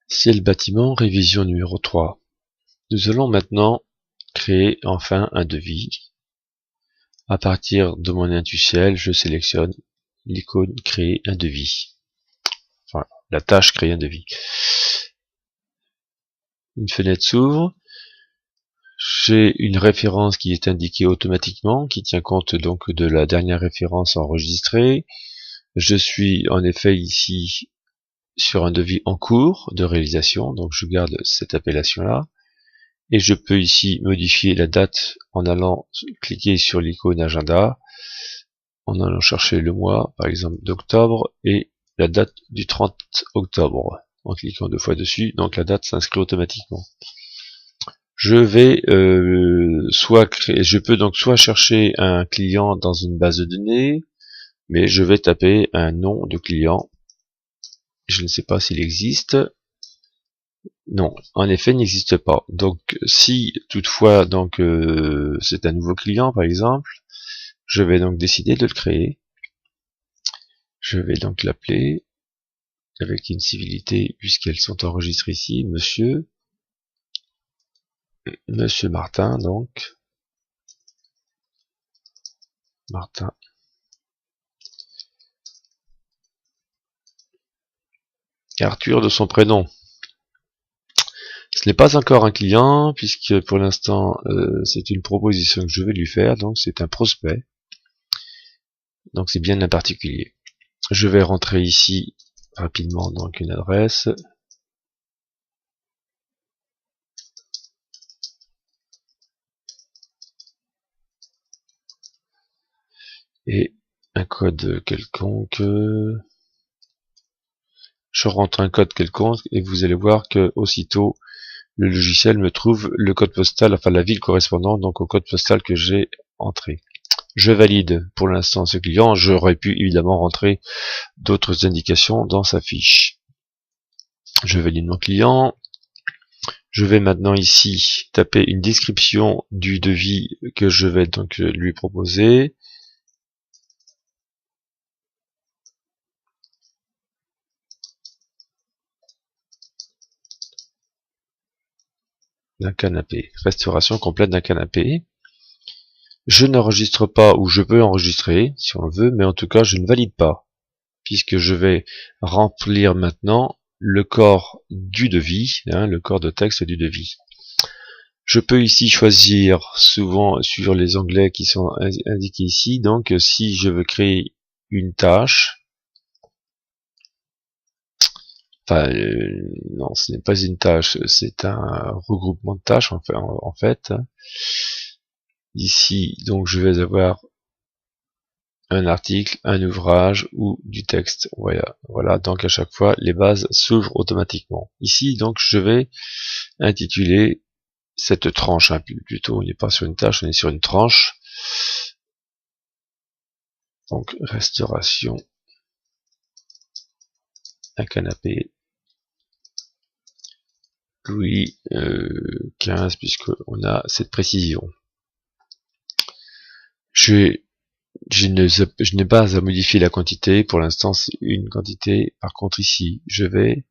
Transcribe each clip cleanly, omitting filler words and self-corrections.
Ciel bâtiment, révision numéro 3. Nous allons maintenant créer enfin un devis. À partir de mon Intuciel, je sélectionne l'icône créer un devis. Enfin, la tâche créer un devis. Une fenêtre s'ouvre. J'ai une référence qui est indiquée automatiquement, qui tient compte donc de la dernière référence enregistrée. Je suis en effet ici sur un devis en cours de réalisation, donc je garde cette appellation-là. Et je peux ici modifier la date en allant cliquer sur l'icône agenda, en allant chercher le mois, par exemple d'octobre, et la date du 30 octobre. En cliquant 2 fois dessus, donc la date s'inscrit automatiquement. Je vais je peux donc soit chercher un client dans une base de données, mais je vais taper un nom de client. Je ne sais pas s'il existe. Non, en effet, il n'existe pas. Donc, si toutefois donc c'est un nouveau client, par exemple, je vais donc décider de le créer. Je vais donc l'appeler avec une civilité, puisqu'elles sont enregistrées ici, Monsieur Martin, donc Martin. Arthur de son prénom. Ce n'est pas encore un client, puisque pour l'instant c'est une proposition que je vais lui faire, donc c'est un prospect. Donc c'est bien un particulier. Je vais rentrer ici rapidement donc une adresse. Et un code quelconque. Je rentre un code quelconque et vous allez voir que aussitôt le logiciel me trouve le code postal, enfin la ville correspondante donc au code postal que j'ai entré. Je valide pour l'instant ce client. J'aurais pu évidemment rentrer d'autres indications dans sa fiche. Je valide mon client. Je vais maintenant ici taper une description du devis que je vais donc lui proposer. D'un canapé. Restauration complète d'un canapé. Je n'enregistre pas, ou je peux enregistrer si on le veut, mais en tout cas je ne valide pas, puisque je vais remplir maintenant le corps du devis, le corps de texte du devis. Je peux ici choisir, souvent sur les onglets qui sont indiqués ici, donc si je veux créer une tâche, enfin non, ce n'est pas une tâche, c'est un regroupement de tâches en fait. Ici, donc je vais avoir un article, un ouvrage ou du texte. Voilà, donc à chaque fois les bases s'ouvrent automatiquement. Ici donc je vais intituler cette tranche, plutôt on n'est pas sur une tâche, on est sur une tranche. Donc restauration, un canapé, Louis XV, puisqu'on a cette précision. Je n'ai pas à modifier la quantité, pour l'instant c'est une quantité. Par contre ici, je vais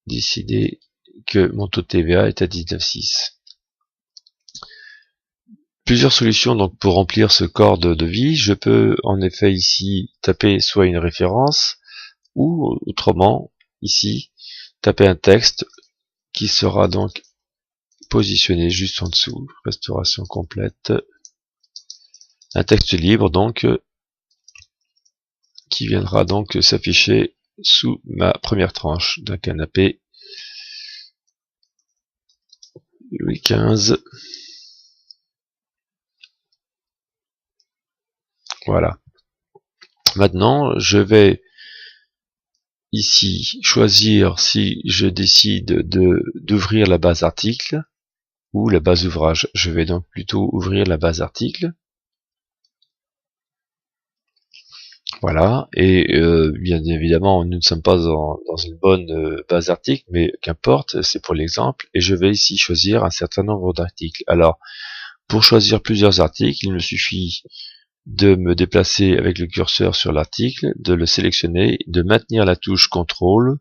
décider que mon taux de TVA est à 19,6. Plusieurs solutions donc pour remplir ce corps de devis. Je peux en effet ici taper soit une référence, ou autrement, ici, taper un texte qui sera donc positionné juste en dessous. Restauration complète. Un texte libre donc, qui viendra donc s'afficher sous ma première tranche d'un canapé Louis XV. Voilà. Maintenant, je vais ici choisir si je décide d'ouvrir la base article ou la base ouvrage. Je vais donc plutôt ouvrir la base article. Voilà, et bien évidemment nous ne sommes pas dans une bonne base article, mais qu'importe, c'est pour l'exemple, et je vais ici choisir un certain nombre d'articles. Alors, pour choisir plusieurs articles, il me suffit de me déplacer avec le curseur sur l'article, de le sélectionner, de maintenir la touche CTRL,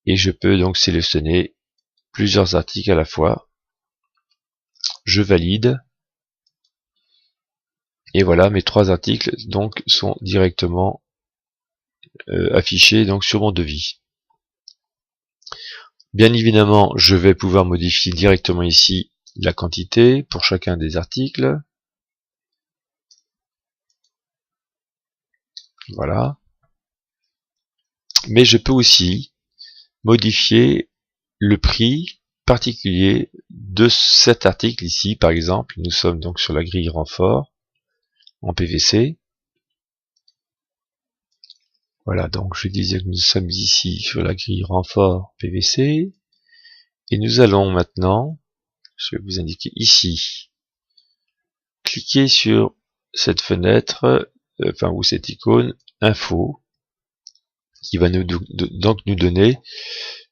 et je peux donc sélectionner plusieurs articles à la fois. Je valide. Et voilà, mes 3 articles donc sont directement affichés donc sur mon devis. Bien évidemment, je vais pouvoir modifier directement ici la quantité pour chacun des articles. Voilà. Mais je peux aussi modifier le prix particulier de cet article ici. Par exemple, nous sommes donc sur la grille renfort en PVC. Voilà, donc je disais que nous sommes ici sur la grille renfort PVC. Et nous allons maintenant, je vais vous indiquer ici, cliquez sur cette fenêtre, ou cette icône info, qui va donc nous donner,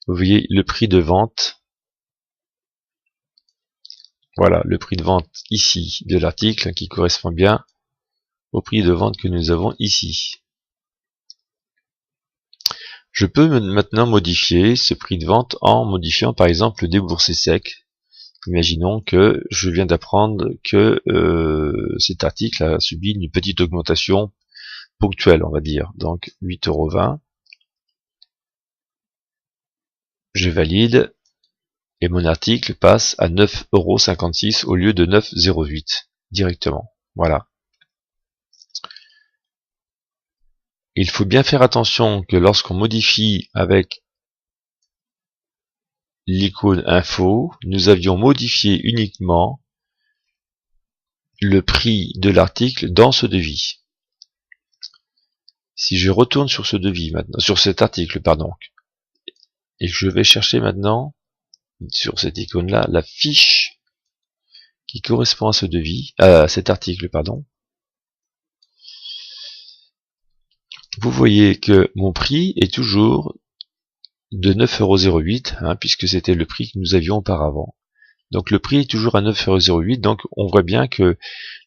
vous voyez, le prix de vente. Voilà, le prix de vente ici de l'article qui correspond bien au prix de vente que nous avons ici. Je peux maintenant modifier ce prix de vente en modifiant par exemple le déboursé sec. Imaginons que je viens d'apprendre que cet article a subi une petite augmentation ponctuelle, on va dire. Donc 8,20 €. Je valide et mon article passe à 9,56 € au lieu de 9,08 € directement. Voilà. Il faut bien faire attention que lorsqu'on modifie avec l'icône info, nous avions modifié uniquement le prix de l'article dans ce devis. Si je retourne sur ce devis maintenant, sur cet article, pardon, et je vais chercher maintenant sur cette icône là la fiche qui correspond à ce devis, à cet article, pardon, vous voyez que mon prix est toujours de 9,08 €, puisque c'était le prix que nous avions auparavant. Donc le prix est toujours à 9,08 €, donc on voit bien que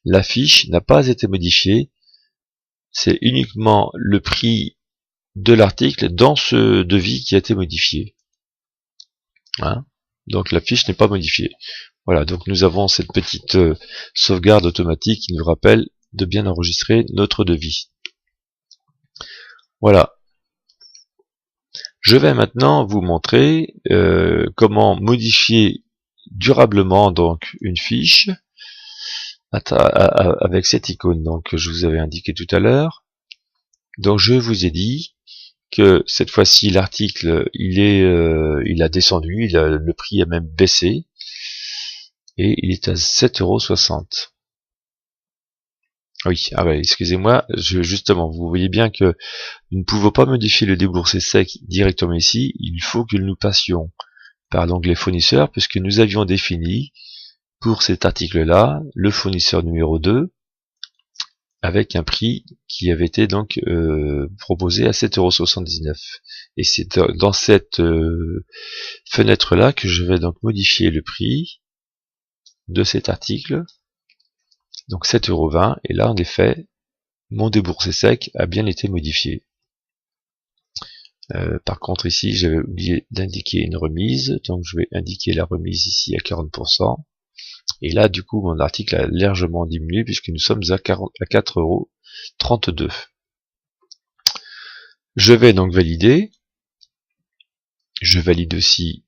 la fiche n'a pas été modifiée, c'est uniquement le prix de l'article dans ce devis qui a été modifié. Donc la fiche n'est pas modifiée. Voilà, donc nous avons cette petite sauvegarde automatique qui nous rappelle de bien enregistrer notre devis. Voilà. Je vais maintenant vous montrer comment modifier durablement donc une fiche avec cette icône donc que je vous avais indiqué tout à l'heure. Donc je vous ai dit que cette fois-ci l'article il a descendu, le prix a même baissé et il est à 7,60 €. Oui, excusez-moi, justement, vous voyez bien que nous ne pouvons pas modifier le déboursé sec directement ici, il faut que nous passions par l'onglet fournisseur, puisque nous avions défini pour cet article-là le fournisseur numéro 2 avec un prix qui avait été donc proposé à 7,79 €. Et c'est dans cette fenêtre-là que je vais donc modifier le prix de cet article. Donc 7,20 €, et là en effet, mon déboursé sec a bien été modifié. Par contre ici, j'avais oublié d'indiquer une remise, donc je vais indiquer la remise ici à 40%. Et là, du coup, mon article a légèrement diminué puisque nous sommes à 4,32 €. Je vais donc valider. Je valide aussi.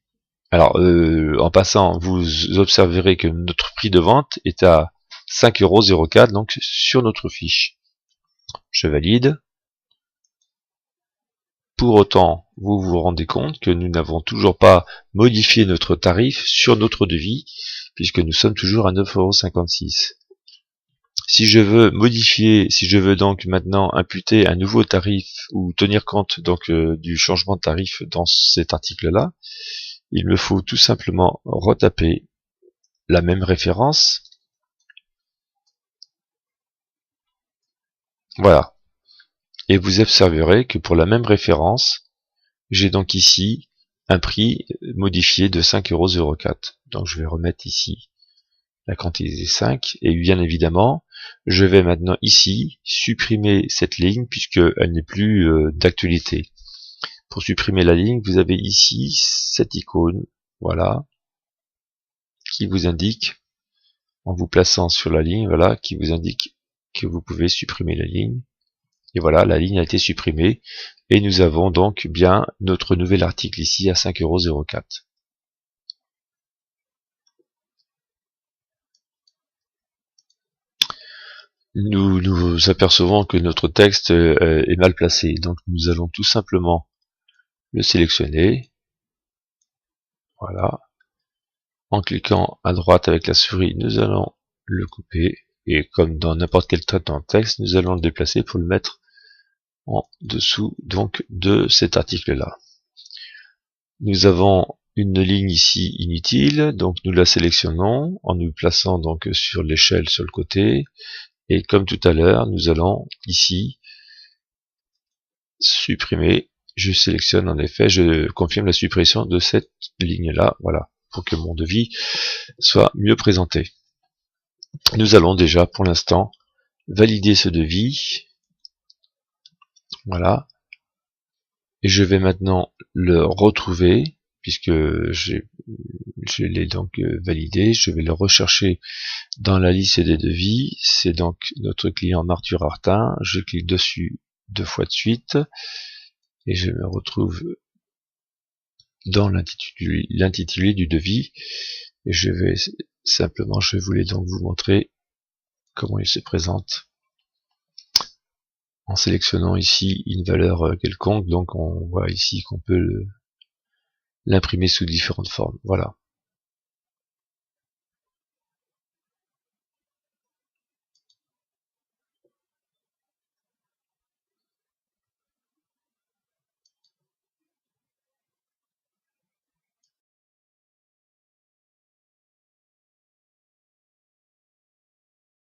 Alors, en passant, vous observerez que notre prix de vente est à 5,04 €, donc sur notre fiche. Je valide. Pour autant, vous vous rendez compte que nous n'avons toujours pas modifié notre tarif sur notre devis, puisque nous sommes toujours à 9,56 €. Si je veux modifier, si je veux donc maintenant imputer un nouveau tarif ou tenir compte donc du changement de tarif dans cet article-là, il me faut tout simplement retaper la même référence. Voilà. Et vous observerez que pour la même référence, j'ai donc ici un prix modifié de 5,04 €. Donc je vais remettre ici la quantité 5, et bien évidemment, je vais maintenant ici supprimer cette ligne puisqu'elle n'est plus d'actualité. Pour supprimer la ligne, vous avez ici cette icône, voilà, qui vous indique, en vous plaçant sur la ligne, voilà, qui vous indique que vous pouvez supprimer la ligne. Et voilà, la ligne a été supprimée. Et nous avons donc bien notre nouvel article ici à 5,04 €. Nous nous apercevons que notre texte est mal placé. Donc nous allons tout simplement le sélectionner. Voilà. En cliquant à droite avec la souris, nous allons le couper. Et comme dans n'importe quel traitement de texte, nous allons le déplacer pour le mettre en dessous donc de cet article-là. Nous avons une ligne ici inutile, donc nous la sélectionnons en nous plaçant donc sur l'échelle sur le côté. Et comme tout à l'heure, nous allons ici supprimer. Je sélectionne en effet, je confirme la suppression de cette ligne-là, voilà, pour que mon devis soit mieux présenté. Nous allons déjà, pour l'instant, valider ce devis. Voilà. Et je vais maintenant le retrouver, puisque je l'ai donc validé. Je vais le rechercher dans la liste des devis. C'est donc notre client Arthur Artin. Je clique dessus 2 fois de suite. Et je me retrouve dans l'intitulé du devis. Et je vais simplement, je voulais donc vous montrer comment il se présente en sélectionnant ici une valeur quelconque. Donc on voit ici qu'on peut l'imprimer sous différentes formes. Voilà.